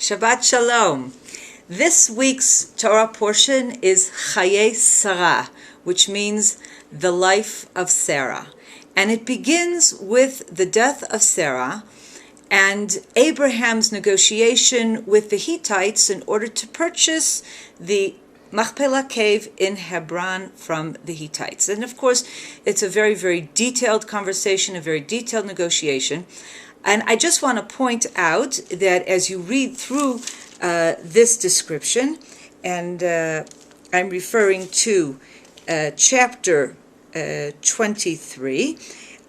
Shabbat Shalom. This week's Torah portion is Chayei Sarah, which means the life of Sarah. And it begins with the death of Sarah and Abraham's negotiation with the Hittites in order to purchase the Machpelah cave in Hebron from the Hittites. And of course, it's a very, very detailed conversation, a very detailed negotiation. And I just want to point out that as you read through this description, and I'm referring to chapter 23,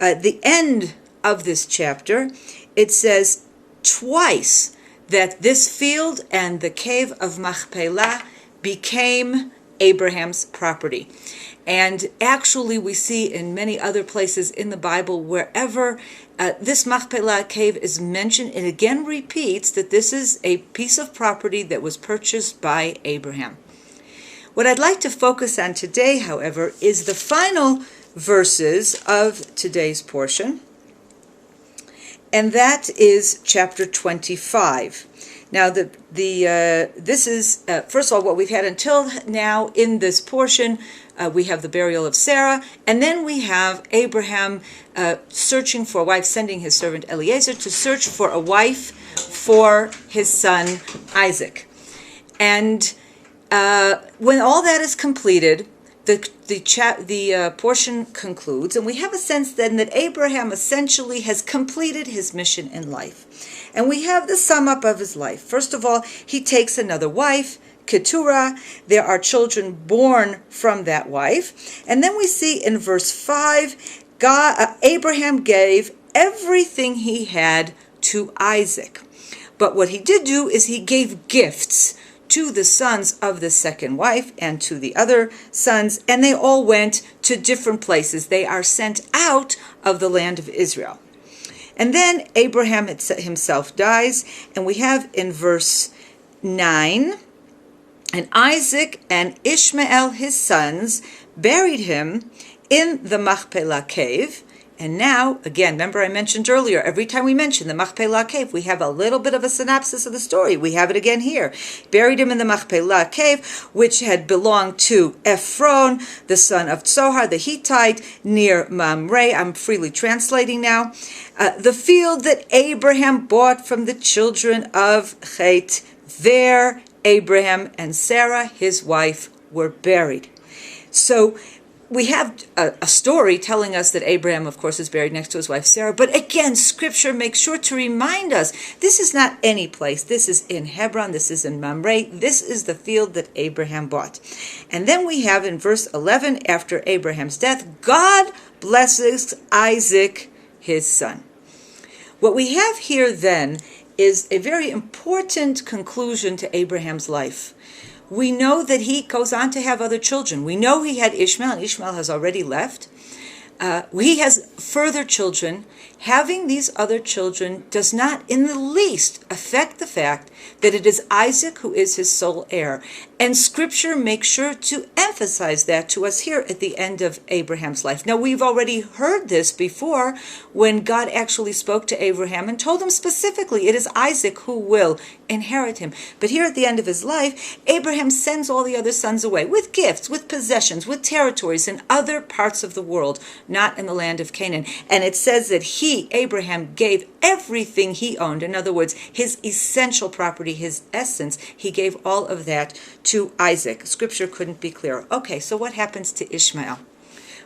the end of this chapter, it says twice that this field and the cave of Machpelah became Abraham's property. And actually we see in many other places in the Bible, wherever this Machpelah cave is mentioned, it again repeats that this is a piece of property that was purchased by Abraham. What I'd like to focus on today, however, is the final verses of today's portion, and that is chapter 25. Now, this is, first of all, what we've had until now in this portion. We have the burial of Sarah, and then we have Abraham searching for a wife, sending his servant Eliezer to search for a wife for his son Isaac. And when all that is completed, the portion concludes, and we have a sense then that Abraham essentially has completed his mission in life. And we have the sum up of his life. First of all, he takes another wife, Keturah. There are children born from that wife. And then we see in verse 5, Abraham gave everything he had to Isaac. But what he did do is he gave gifts to the sons of the second wife and to the other sons, and they all went to different places. They are sent out of the land of Israel. And then Abraham himself dies, and we have in verse 9, and Isaac and Ishmael his sons buried him in the Machpelah cave. And now, again, remember I mentioned earlier, every time we mention the Machpelah cave, we have a little bit of a synopsis of the story. We have it again here. Buried him in the Machpelah cave, which had belonged to Ephron, the son of Zohar, the Hittite, near Mamre. I'm freely translating now. The field that Abraham bought from the children of Chet. There, Abraham and Sarah, his wife, were buried. So we have a story telling us that Abraham, of course, is buried next to his wife Sarah. But again, Scripture makes sure to remind us, this is not any place. This is in Hebron. This is in Mamre. This is the field that Abraham bought. And then we have in verse 11, after Abraham's death, God blesses Isaac, his son. What we have here then is a very important conclusion to Abraham's life. We know that he goes on to have other children. We know he had Ishmael, and Ishmael has already left. He has further children. Having these other children does not in the least affect the fact that it is Isaac who is his sole heir. And Scripture makes sure to emphasize that to us here at the end of Abraham's life. Now, we've already heard this before when God actually spoke to Abraham and told him specifically it is Isaac who will inherit him. But here at the end of his life, Abraham sends all the other sons away with gifts, with possessions, with territories in other parts of the world, not in the land of Canaan. And it says that Abraham, gave everything he owned. In other words, his essential property, his essence, he gave all of that to Isaac. Scripture couldn't be clearer. Okay, so what happens to Ishmael?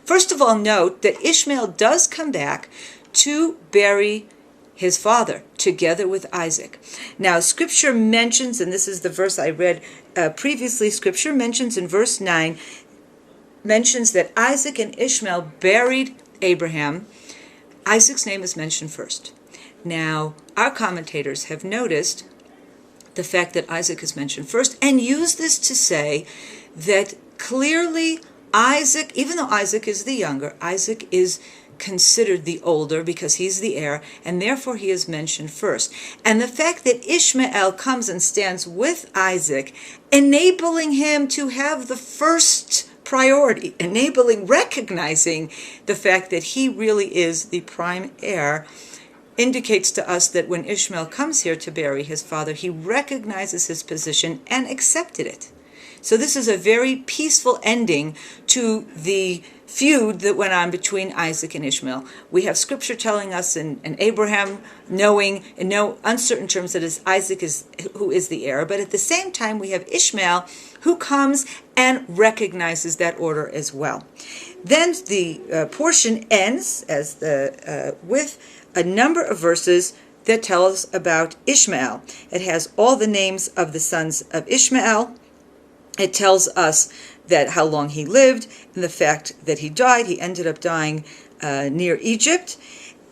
First of all, note that Ishmael does come back to bury his father together with Isaac. Now, Scripture mentions, and this is the verse I read previously, Scripture mentions in verse 9, mentions that Isaac and Ishmael buried Abraham. Isaac's name is mentioned first. Now, our commentators have noticed the fact that Isaac is mentioned first and use this to say that clearly Isaac, even though Isaac is the younger, Isaac is considered the older because he's the heir, and therefore he is mentioned first. And the fact that Ishmael comes and stands with Isaac, enabling him to have the first priority, recognizing the fact that he really is the prime heir, indicates to us that when Ishmael comes here to bury his father, he recognizes his position and accepted it. So this is a very peaceful ending to the feud that went on between Isaac and Ishmael. We have scripture telling us, and Abraham knowing in no uncertain terms that Isaac is who is the heir, but at the same time we have Ishmael who comes and recognizes that order as well. Then the portion ends with a number of verses that tell us about Ishmael. It has all the names of the sons of Ishmael. It tells us that how long he lived and the fact that he died. He ended up dying near Egypt.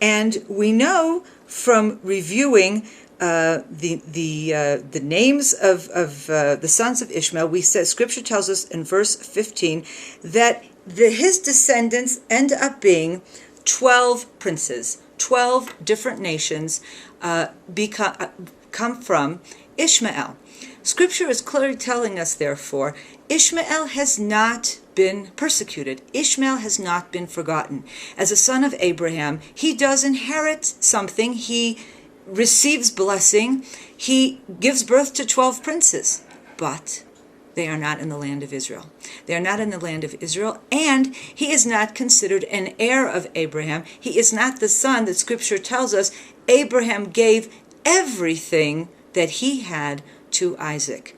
And we know from reviewing the names of the sons of Ishmael, scripture tells us in verse 15 that his descendants end up being 12 princes, 12 different nations come from Ishmael. Scripture is clearly telling us, therefore, Ishmael has not been persecuted. Ishmael has not been forgotten. As a son of Abraham, he does inherit something. He receives blessing. He gives birth to 12 princes. But they are not in the land of Israel. They are not in the land of Israel, and he is not considered an heir of Abraham. He is not the son that Scripture tells us Abraham gave everything that he had to Isaac.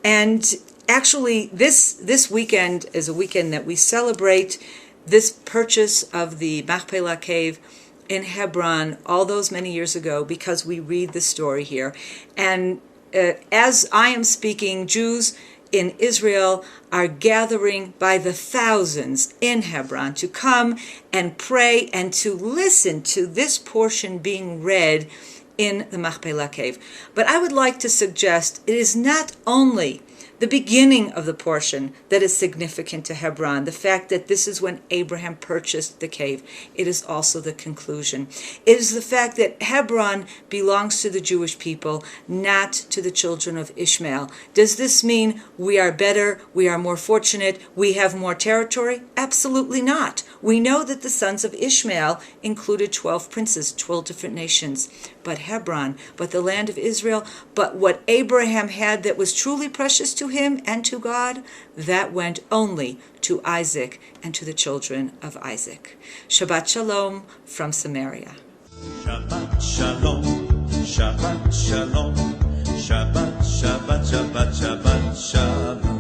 And actually, this weekend is a weekend that we celebrate this purchase of the Machpelah cave in Hebron all those many years ago, because we read the story here. And as I am speaking, Jews in Israel are gathering by the thousands in Hebron to come and pray and to listen to this portion being read in the Machpelah cave. But I would like to suggest it is not only the beginning of the portion that is significant to Hebron, the fact that this is when Abraham purchased the cave. It is also the conclusion. It is the fact that Hebron belongs to the Jewish people, not to the children of Ishmael. Does this mean we are better, we are more fortunate, we have more territory? Absolutely not. We know that the sons of Ishmael included 12 princes, 12 different nations. But Hebron, but the land of Israel, but what Abraham had that was truly precious to him and to God, that went only to Isaac and to the children of Isaac. Shabbat Shalom from Samaria. Shabbat Shalom, Shabbat Shalom, Shabbat, Shabbat, Shabbat, Shabbat, Shalom.